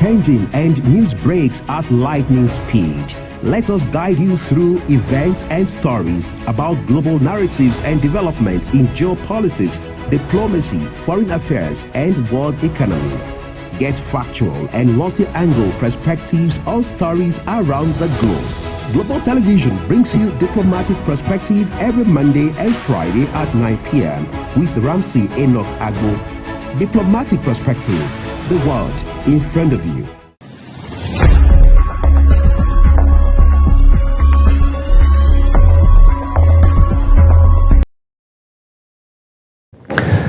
changing and news breaks at lightning speed. Let us guide you through events and stories about global narratives and developments in geopolitics, diplomacy, foreign affairs, and world economy. Get factual and multi-angle perspectives on stories around the globe. Global Television brings you Diplomatic Perspective every Monday and Friday at 9 p.m. with Ramsey Enoch Agbo. Diplomatic Perspective, the world in front of you.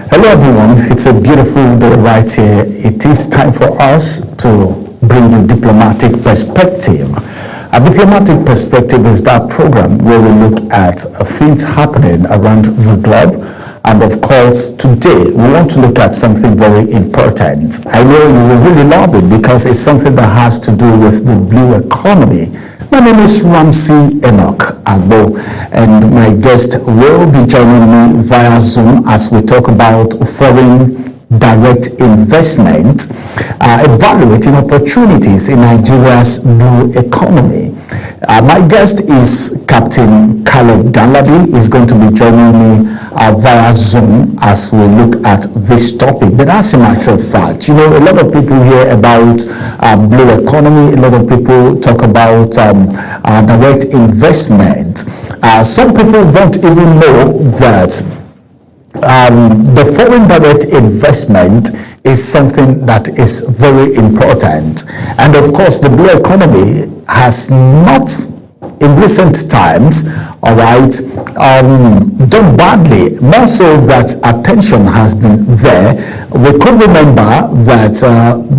Hello everyone, it's a beautiful day right here. It is time for us to bring you Diplomatic Perspective. A Diplomatic Perspective is that program where we look at things happening around the globe. And of course, today we want to look at something very important. I know you will really love it because it's something that has to do with the blue economy. My name is Ramsey Enoch Agbo, and my guest will be joining me via Zoom as we talk about foreign direct investment, evaluating opportunities in Nigeria's blue economy. My guest is Captain Caleb Danladi. He's going to be joining me via Zoom as we look at this topic. But as a matter of fact, you know, a lot of people hear about blue economy. A lot of people talk about direct investment. Some people don't even know that the foreign direct investment is something that is very important. And of course, the blue economy has not, in recent times, done badly. More so that attention has been there. We could remember that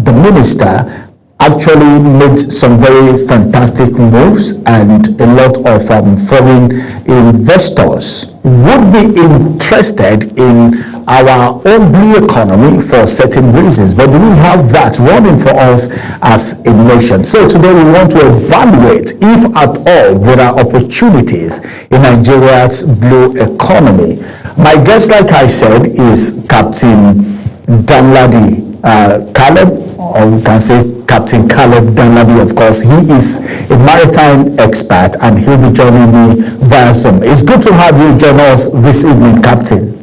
the minister actually made some very fantastic moves, and a lot of foreign investors would be interested in our own blue economy for certain reasons. But do we have that running for us as a nation? So today we want to evaluate if at all there are opportunities in Nigeria's blue economy. My guest, like I said, is Captain Danladi Caleb, or we can say Captain Caleb Danladi. Of course, he is a maritime expert and he'll be joining me via Zoom. It's good to have you join us this evening, Captain.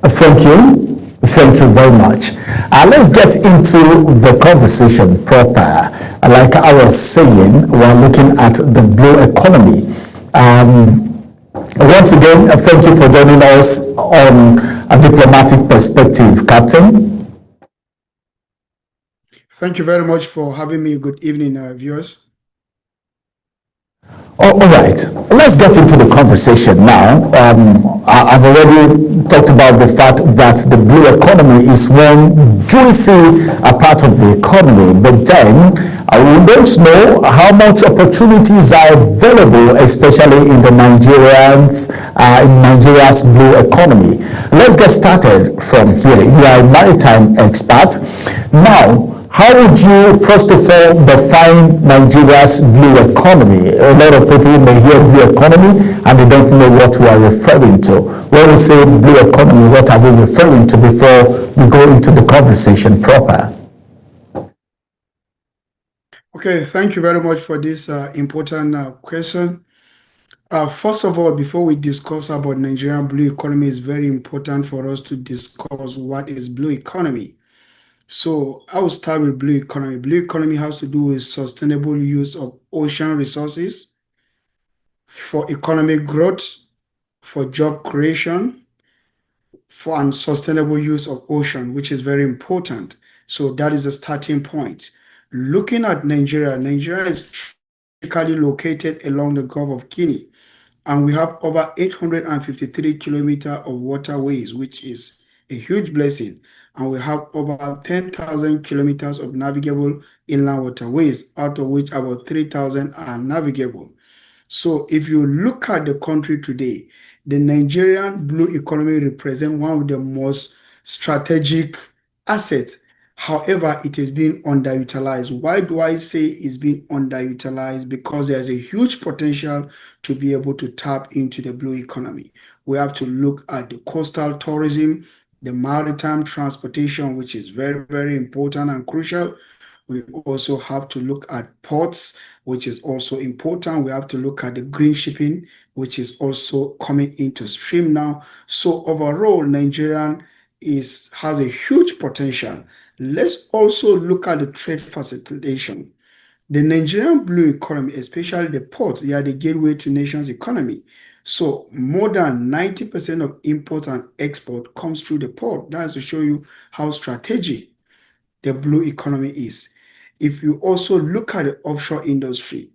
Thank you. Thank you very much. Let's get into the conversation proper. Like I was saying, we're looking at the blue economy. Once again, thank you for joining us on A Diplomatic Perspective, Captain. Thank you very much for having me. Good evening, viewers. All right, let's get into the conversation now. I've already talked about the fact that the blue economy is one juicy part of the economy, but then we don't know how much opportunities are available, especially in the Nigeria's blue economy. Let's get started from here. You are a maritime expert. Now, how would you, first of all, define Nigeria's blue economy? A lot of people may hear blue economy and they don't know what we are referring to. When we say blue economy, what are we referring to before we go into the conversation proper? Okay, thank you very much for this important question. First of all, before we discuss about Nigerian blue economy, it's very important for us to discuss what is blue economy. So I will start with blue economy. Blue economy has to do with sustainable use of ocean resources for economic growth, for job creation, for and sustainable use of ocean, which is very important. So that is a starting point. Looking at Nigeria, Nigeria is strategically located along the Gulf of Guinea, and we have over 853 kilometers of waterways, which is a huge blessing. And we have over 10,000 kilometers of navigable inland waterways, out of which about 3,000 are navigable. So if you look at the country today, the Nigerian blue economy represents one of the most strategic assets. However, it is being underutilized. Why do I say it's being underutilized? Because there's a huge potential to be able to tap into the blue economy. We have to look at the coastal tourism. the maritime transportation, which is very, very important and crucial. We also have to look at ports, which is also important. We have to look at the green shipping, which is also coming into stream now. So overall, Nigerian has a huge potential. Let's also look at the trade facilitation. The Nigerian blue economy, especially the ports, they are the gateway to nation's economy. So more than 90% of imports and export comes through the port. That's to show you how strategic the blue economy is. If you also look at the offshore industry,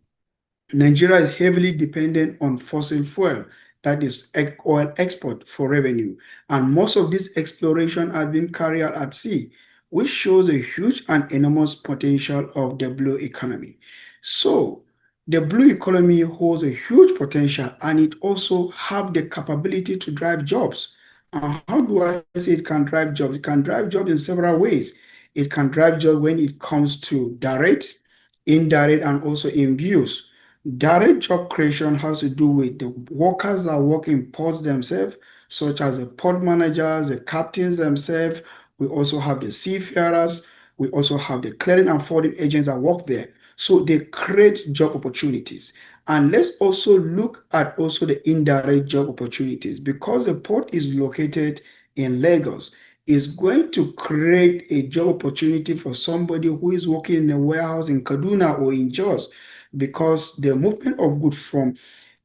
Nigeria is heavily dependent on fossil fuel, that is oil export for revenue. And most of this exploration has been carried out at sea, which shows a huge and enormous potential of the blue economy. So the blue economy holds a huge potential, and it also have the capability to drive jobs. How do I say it can drive jobs? It can drive jobs in several ways. It can drive jobs when it comes to direct, indirect, and also in views. Direct job creation has to do with the workers that work in ports themselves, such as the port managers, the captains themselves. We also have the seafarers. We also have the clearing and forwarding agents that work there. So they create job opportunities. And let's also look at also the indirect job opportunities. Because the port is located in Lagos, is going to create a job opportunity for somebody who is working in a warehouse in Kaduna or in Jos, because the movement of goods from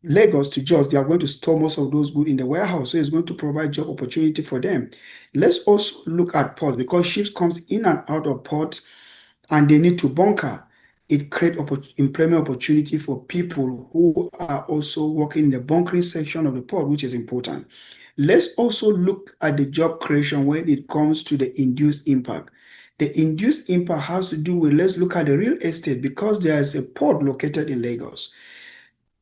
Lagos to Jos, they are going to store most of those goods in the warehouse. So it's going to provide job opportunity for them. Let's also look at ports, because ships comes in and out of port and they need to bunker. It creates employment opportunity for people who are also working in the bunkering section of the port, which is important. Let's also look at the job creation when it comes to the induced impact. The induced impact has to do with, let's look at the real estate, because there is a port located in Lagos.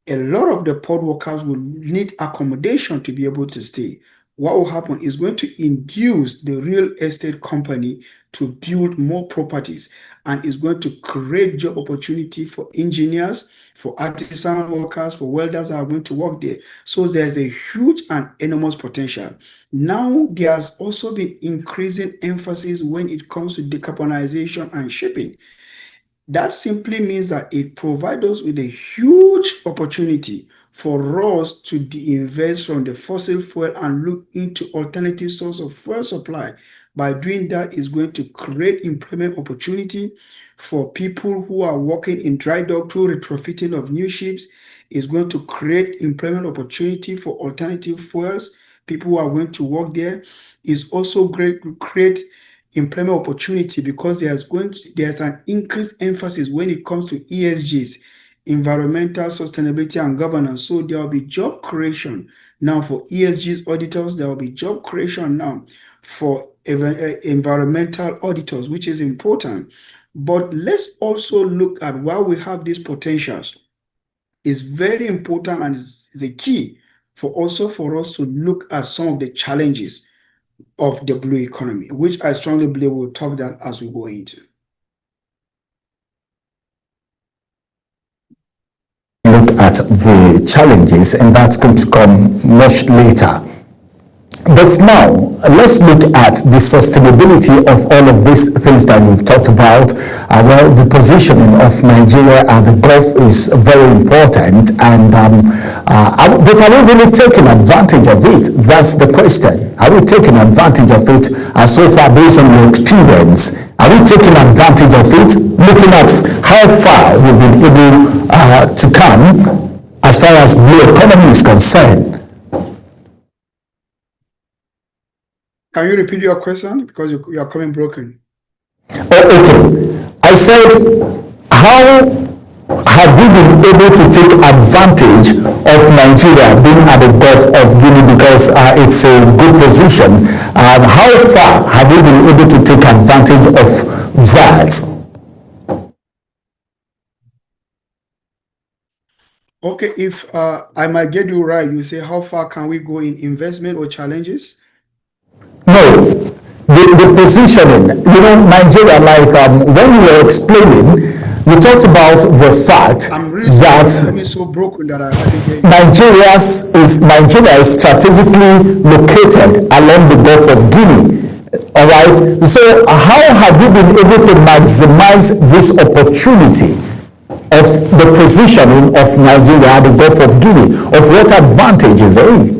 A lot of the port workers will need accommodation to be able to stay. What will happen is going to induce the real estate company to build more properties, and is going to create job opportunity for engineers, for artisan workers, for welders that are going to work there. So there's a huge and enormous potential. Now, there's also been increasing emphasis when it comes to decarbonization and shipping. That simply means that it provides us with a huge opportunity for us to de-invest from the fossil fuel and look into alternative source of fuel supply. By doing that, is going to create employment opportunity for people who are working in dry dock through retrofitting of new ships. Is going to create employment opportunity for alternative fuels. People who are going to work there. Is also great to create employment opportunity, because there's an increased emphasis when it comes to ESGs, environmental sustainability and governance. So there will be job creation now for ESGs auditors. There will be job creation now for environmental auditors, which is important. But let's also look at why we have these potentials. It's very important, and is the key for us to look at some of the challenges of the blue economy, which I strongly believe we'll talk that as we go into. Look at the challenges, and that's going to come much later. But now, let's look at the sustainability of all of these things that you've talked about. Well, the positioning of Nigeria at the Gulf is very important, and but are we really taking advantage of it? That's the question. Are we taking advantage of it? So far, based on your experience, are we taking advantage of it? Looking at how far we've been able to come as far as blue economy is concerned. Can you repeat your question? Because you are coming broken. Okay. I said, how have we been able to take advantage of Nigeria being at the Gulf of Guinea, because it's a good position? How far have we been able to take advantage of that? Okay, if I might get you right, you say how far can we go in investment or challenges? No, the positioning, Nigeria, like when you were explaining, you talked about the fact that so broken that Nigeria is strategically located along the Gulf of Guinea. All right. So how have you been able to maximize this opportunity of the positioning of Nigeria at the Gulf of Guinea? Of what advantage is it?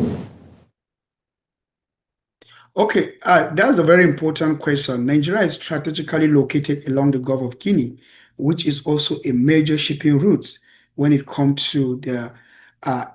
Okay, that's a very important question. Nigeria is strategically located along the Gulf of Guinea, which is also a major shipping route when it comes to the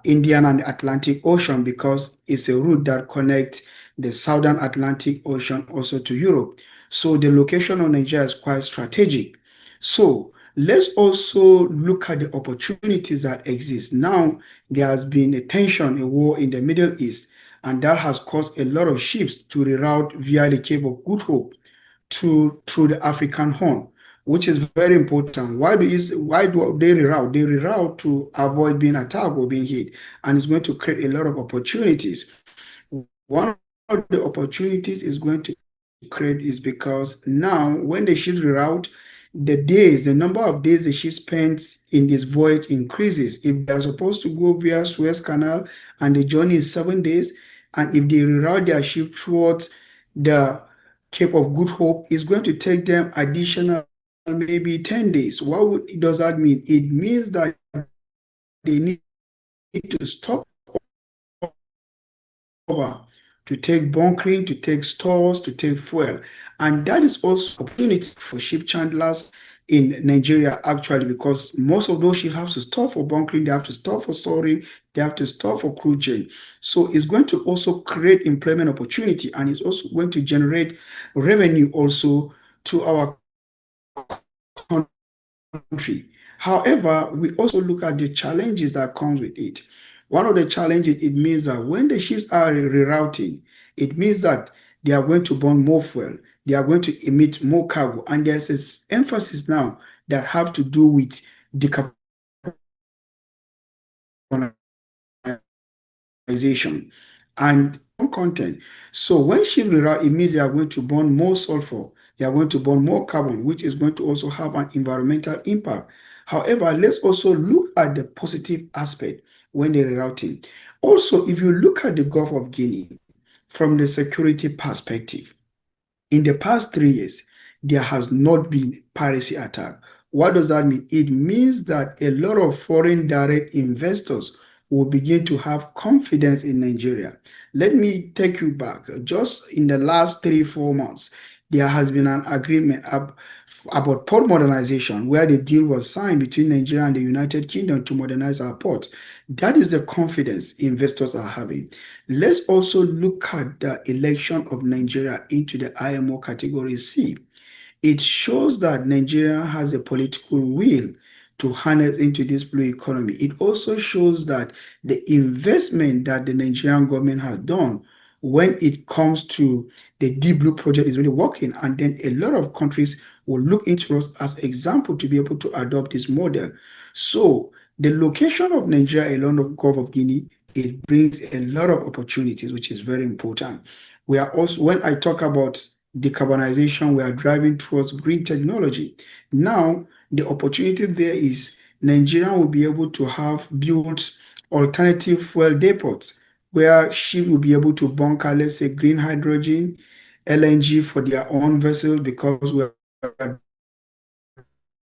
Indian and the Atlantic Ocean, because it's a route that connects the Southern Atlantic Ocean also to Europe. So the location of Nigeria is quite strategic. So let's also look at the opportunities that exist. Now, there has been a tension, a war in the Middle East, and that has caused a lot of ships to reroute via the Cape of Good Hope through the African Horn, which is very important. Why do they reroute? They reroute to avoid being attacked or being hit, and it's going to create a lot of opportunities. One of the opportunities is going to create is because now when the ships reroute, the number of days the ship spends in this voyage increases. If they're supposed to go via Suez Canal and the journey is 7 days, and if they reroute their ship towards the Cape of Good Hope, it's going to take them additional maybe 10 days. What does that mean? It means that they need to stop over to take bunkering, to take stores, to take fuel. And that is also an opportunity for ship chandlers in Nigeria, actually, because most of those ships have to stop for bunkering, they have to stop for storing, they have to stop for crew change. So it's going to also create employment opportunity, and it's also going to generate revenue also to our country. However, we also look at the challenges that comes with it. One of the challenges, it means that when the ships are rerouting, it means that they are going to burn more fuel, they are going to emit more cargo, and there's this emphasis now that have to do with decarbonization and content. So when ships reroute, it means they are going to burn more sulfur, they are going to burn more carbon, which is going to also have an environmental impact. However, let's also look at the positive aspect when they're rerouting. Also, if you look at the Gulf of Guinea from the security perspective, in the past 3 years, there has not been piracy attack. What does that mean? It means that a lot of foreign direct investors will begin to have confidence in Nigeria. Let me take you back. Just in the last 3-4 months, there has been an agreement about port modernization, where the deal was signed between Nigeria and the United Kingdom to modernize our port. That is the confidence investors are having. Let's also look at the election of Nigeria into the IMO Category C. It shows that Nigeria has a political will to harness into this blue economy. It also shows that the investment that the Nigerian government has done when it comes to the Deep Blue project is really working, and then a lot of countries will look into us as example to be able to adopt this model. So the location of Nigeria along the Gulf of Guinea, it brings a lot of opportunities, which is very important. We are also, when I talk about decarbonization, we are driving towards green technology. Now, the opportunity there is Nigeria will be able to have built alternative fuel depots where ships will be able to bunker, let's say, green hydrogen, LNG for their own vessels, because we are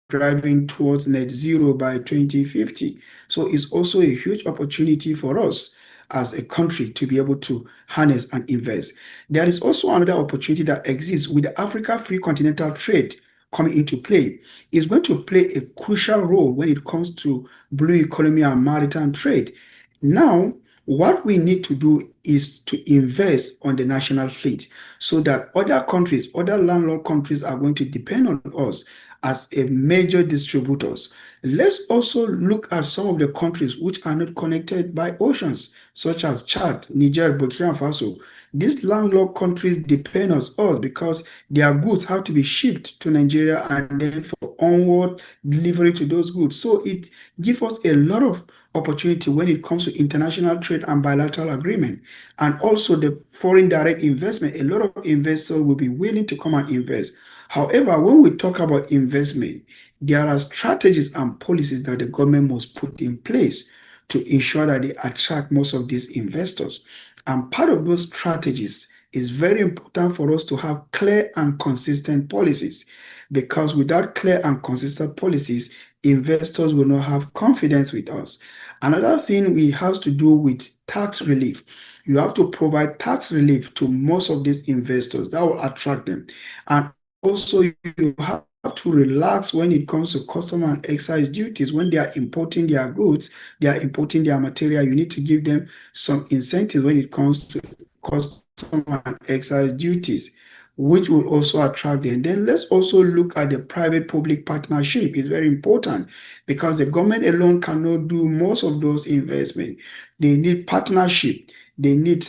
driving towards net zero by 2050. So it's also a huge opportunity for us as a country to be able to harness and invest. There is also another opportunity that exists with the Africa Free Continental Trade coming into play. It's going to play a crucial role when it comes to blue economy and maritime trade. Now, what we need to do is to invest on the national fleet so that other countries, other landlocked countries are going to depend on us as a major distributors. Let's also look at some of the countries which are not connected by oceans, such as Chad, Niger, Burkina Faso. These landlocked countries depend on us because their goods have to be shipped to Nigeria and then for onward delivery to those goods. So it gives us a lot of opportunity when it comes to international trade and bilateral agreement. And also the foreign direct investment, a lot of investors will be willing to come and invest. However, when we talk about investment, there are strategies and policies that the government must put in place to ensure that they attract most of these investors. And part of those strategies is very important for us to have clear and consistent policies, because without clear and consistent policies, investors will not have confidence with us. Another thing we have to do with tax relief. You have to provide tax relief to most of these investors that will attract them. And also, you have to relax when it comes to custom and excise duties. When they are importing their goods, they are importing their material, you need to give them some incentives when it comes to custom and excise duties, which will also attract them. Then let's also look at the private-public partnership. It's very important because the government alone cannot do most of those investments. They need partnership, they need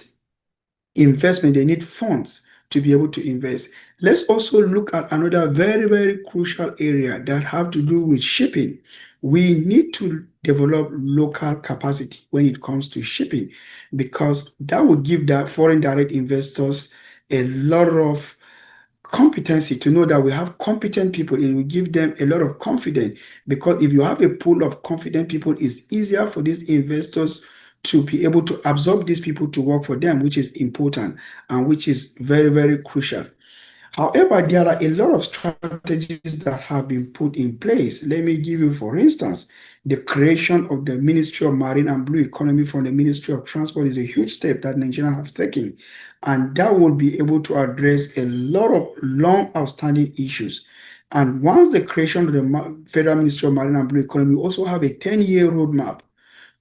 investment, they need funds to be able to invest. Let's also look at another very, very crucial area that have to do with shipping. We need to develop local capacity when it comes to shipping, because that will give that foreign direct investors a lot of competency to know that we have competent people. It will give them a lot of confidence, because if you have a pool of confident people, it's easier for these investors to be able to absorb these people to work for them, which is important and which is very, very crucial. However, there are a lot of strategies that have been put in place. Let me give you, for instance, the creation of the Ministry of Marine and Blue Economy from the Ministry of Transport is a huge step that Nigeria have taken, and that will be able to address a lot of long outstanding issues. And once the creation of the Federal Ministry of Marine and Blue Economy, we also have a 10-year roadmap,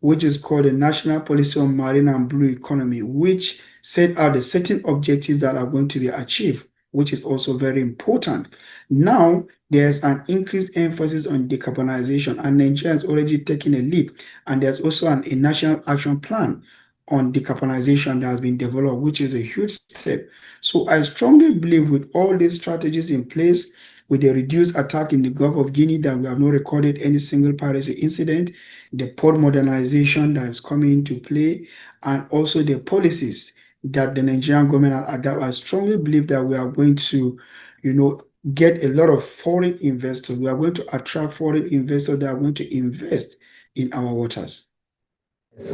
which is called the National Policy on Marine and Blue Economy, which set out the certain objectives that are going to be achieved, which is also very important. Now, there's an increased emphasis on decarbonization, and Nigeria has already taken a leap. And there's also a national action plan on decarbonization that has been developed, which is a huge step. So I strongly believe with all these strategies in place, with the reduced attack in the Gulf of Guinea, that we have not recorded any single piracy incident, the port modernization that is coming into play, and also the policies that the Nigerian government are adopting, I strongly believe that we are going to, get a lot of foreign investors. We are going to attract foreign investors that are going to invest in our waters.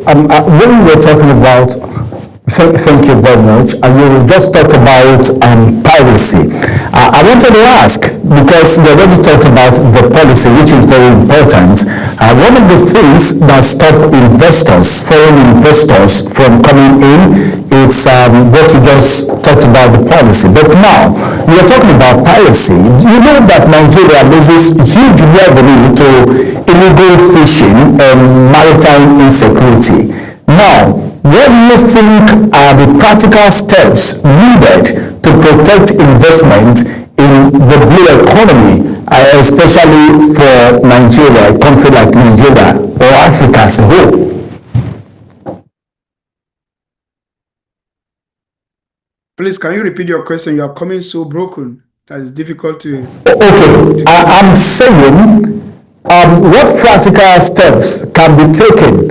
When we're talking about, thank you very much. You just talked about piracy. I wanted to ask, because you already talked about the policy, which is very important. One of the things that stop investors, foreign investors, from coming in, it's what you just talked about, the policy. But now, we are talking about piracy. You know that Nigeria loses huge revenue to illegal fishing and maritime insecurity. Now, what do you think are the practical steps needed to protect investment in the blue economy, especially for Nigeria, a country like Nigeria, or Africa as a whole? Please, can you repeat your question? You are coming so broken that it's difficult to... Okay, I'm saying, what practical steps can be taken,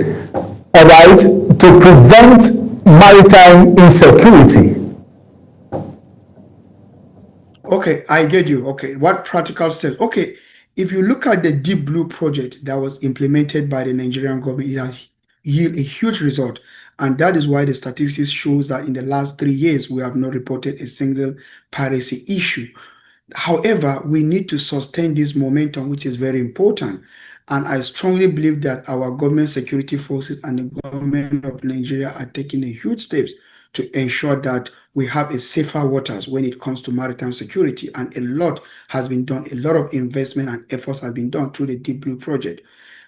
all right, to prevent maritime insecurity? Okay, I get you. Okay, what practical steps? Okay, if you look at the Deep Blue project that was implemented by the Nigerian government, it has yielded a huge result. And that is why the statistics shows that in the last 3 years, we have not reported a single piracy issue. However, we need to sustain this momentum, which is very important. And I strongly believe that our government security forces and the government of Nigeria are taking a huge steps to ensure that we have a safer waters when it comes to maritime security. And a lot has been done. A lot of investment and efforts have been done through the Deep Blue project.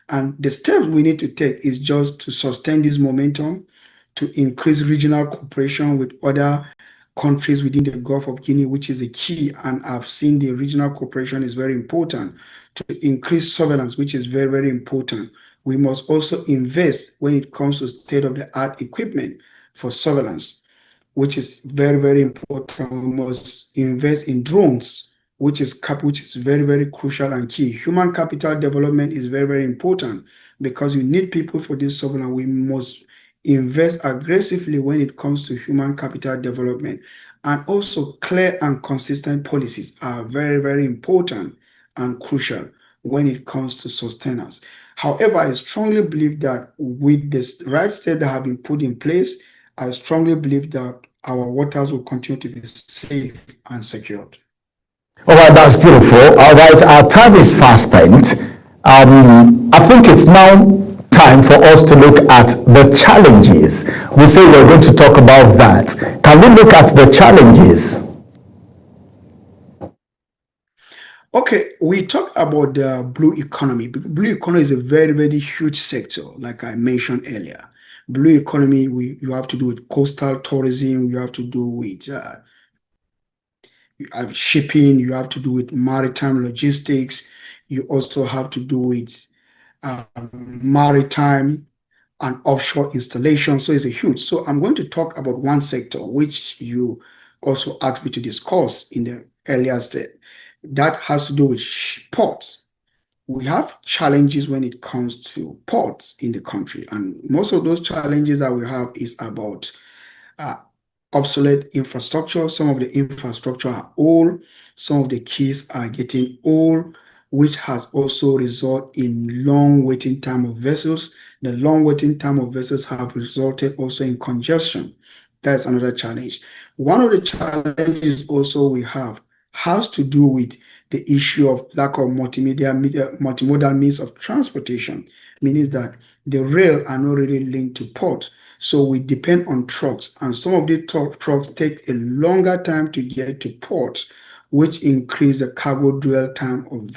And the steps we need to take is just to sustain this momentum, to increase regional cooperation with other countries within the Gulf of Guinea, which is a key, and I've seen the regional cooperation is very important, to increase surveillance, which is very, very important. We must also invest when it comes to state-of-the-art equipment for surveillance, which is very, very important. We must invest in drones, which is very, very crucial and key. Human capital development is very, very important, because you need people for this surveillance. We must invest aggressively when it comes to human capital development, and also clear and consistent policies are very, very important and crucial when it comes to sustenance. However, I strongly believe that with the right steps that have been put in place, I strongly believe that our waters will continue to be safe and secured. All right, that's beautiful. All right, our time is fast spent. I think it's now time for us to look at the challenges. We say we're going to talk about that. Can we look at the challenges? Okay, we talk about the blue economy. Blue economy is a very, very huge sector, like I mentioned earlier. Blue economy, you have to do with coastal tourism, you have to do with shipping, you have to do with maritime logistics, you also have to do with maritime and offshore installation. So it's a huge. So I'm going to talk about one sector which you also asked me to discuss in the earlier step. That has to do with ports. We have challenges when it comes to ports in the country, and most of those challenges that we have is about obsolete infrastructure. Some of the infrastructure are old, some of the quays are getting old, which has also resulted in long waiting time of vessels. The long waiting time of vessels have resulted also in congestion. That's another challenge. One of the challenges also we have has to do with the issue of lack of multimodal means of transportation, meaning that the rail are not really linked to port. So we depend on trucks, and some of the trucks take a longer time to get to port, which increase the cargo dwell time of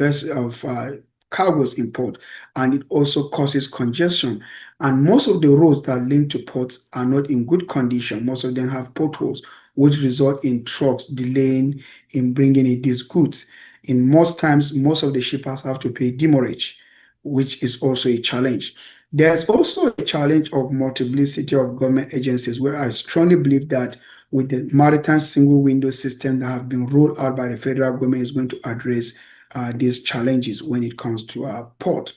cargoes in port, and it also causes congestion. And most of the roads that link to ports are not in good condition. Most of them have potholes, which result in trucks delaying in bringing in these goods. In most times, most of the shippers have to pay demurrage, which is also a challenge. There's also a challenge of multiplicity of government agencies, where I strongly believe that with the maritime single window system that have been rolled out by the federal government is going to address these challenges when it comes to our port.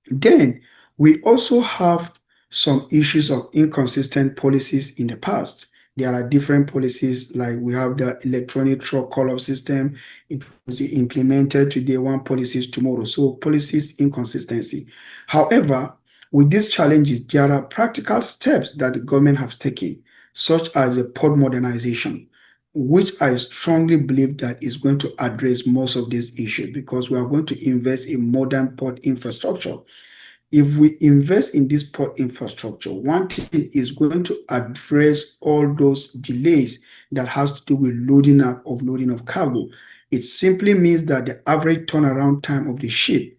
Then we also have some issues of inconsistent policies in the past. There are different policies, like we have the electronic truck call-up system. It was implemented today, one policy is tomorrow. So policies inconsistency. However, with these challenges, there are practical steps that the government has taken, such as the port modernization, which I strongly believe that is going to address most of these issues, because we are going to invest in modern port infrastructure. If we invest in this port infrastructure, one thing is going to address all those delays that has to do with loading up, offloading of cargo. It simply means that the average turnaround time of the ship,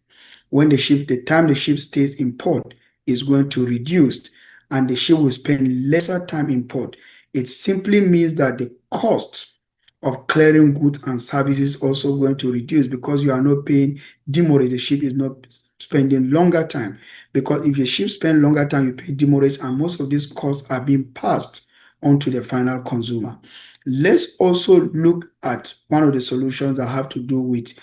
the time the ship stays in port, is going to reduce, and the ship will spend lesser time in port. It simply means that the cost of clearing goods and services also going to reduce, because you are not paying demurrage. The ship is not spending longer time, because if your ship spend longer time, you pay demurrage, and most of these costs are being passed on to the final consumer. Let's also look at one of the solutions that have to do with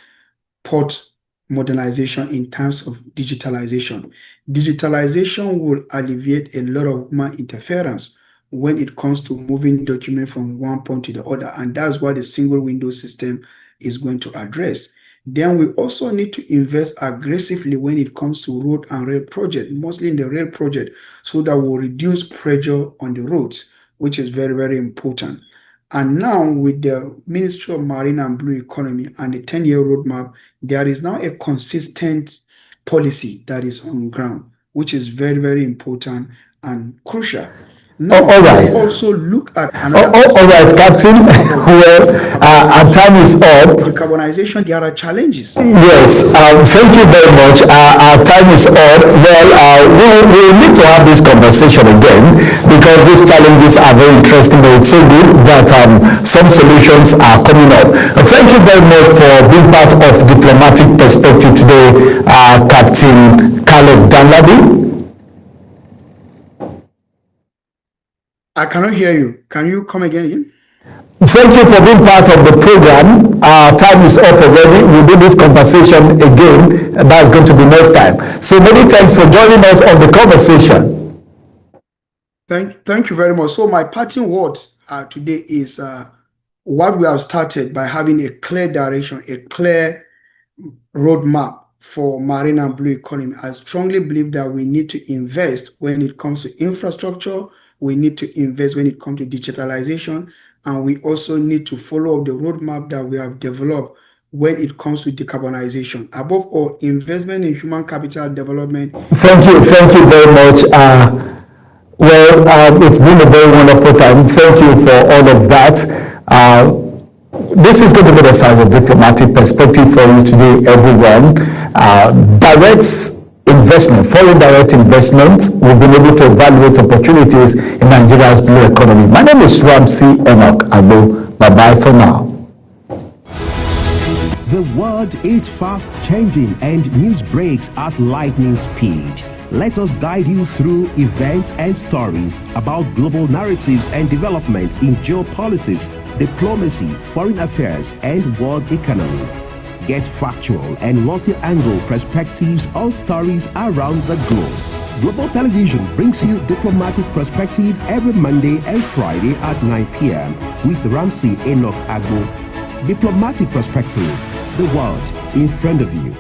port modernization in terms of digitalization. Digitalization will alleviate a lot of human interference when it comes to moving documents from one point to the other, and that's what the single window system is going to address. Then we also need to invest aggressively when it comes to road and rail project, mostly in the rail project, so that we'll reduce pressure on the roads, which is very, very important. And now with the Ministry of Marine and Blue Economy and the 10-year roadmap, there is now a consistent policy that is on ground, which is very, very important and crucial. Now, all right. let's also look at another. All right, Captain. Well, our time is up. Decarbonization, there are challenges. Yes, thank you very much. Our time is up. Well, we need to have this conversation again, because these challenges are very interesting, but it's so good that some solutions are coming up. Thank you very much for being part of Diplomatic Perspective today, Captain Caleb Danladi. I cannot hear you. Can you come again? Thank you for being part of the program. Our time is up already. We'll do this conversation again. That's going to be next time. So many thanks for joining us on the conversation. Thank you very much. So my parting word today is what we have started by having a clear direction, a clear roadmap for marine and blue economy. I strongly believe that we need to invest when it comes to infrastructure, we need to invest when it comes to digitalization, and we also need to follow up the roadmap that we have developed when it comes to decarbonization. Above all, investment in human capital development. Thank you very much. It's been a very wonderful time. Thank you for all of that. This is going to be the size of diplomatic perspective for you today, everyone. Direct investment, foreign direct investment, we've been able to evaluate opportunities in Nigeria's blue economy. My name is Ramsey Enoch Agbo. Bye-bye for now. The world is fast changing and news breaks at lightning speed. Let us guide you through events and stories about global narratives and developments in geopolitics, diplomacy, foreign affairs, and world economy. Get factual and multi-angle perspectives on stories around the globe. Global Television brings you Diplomatic Perspective every Monday and Friday at 9 p.m. with Ramsey Enoch Agbo. Diplomatic Perspective, the world in front of you.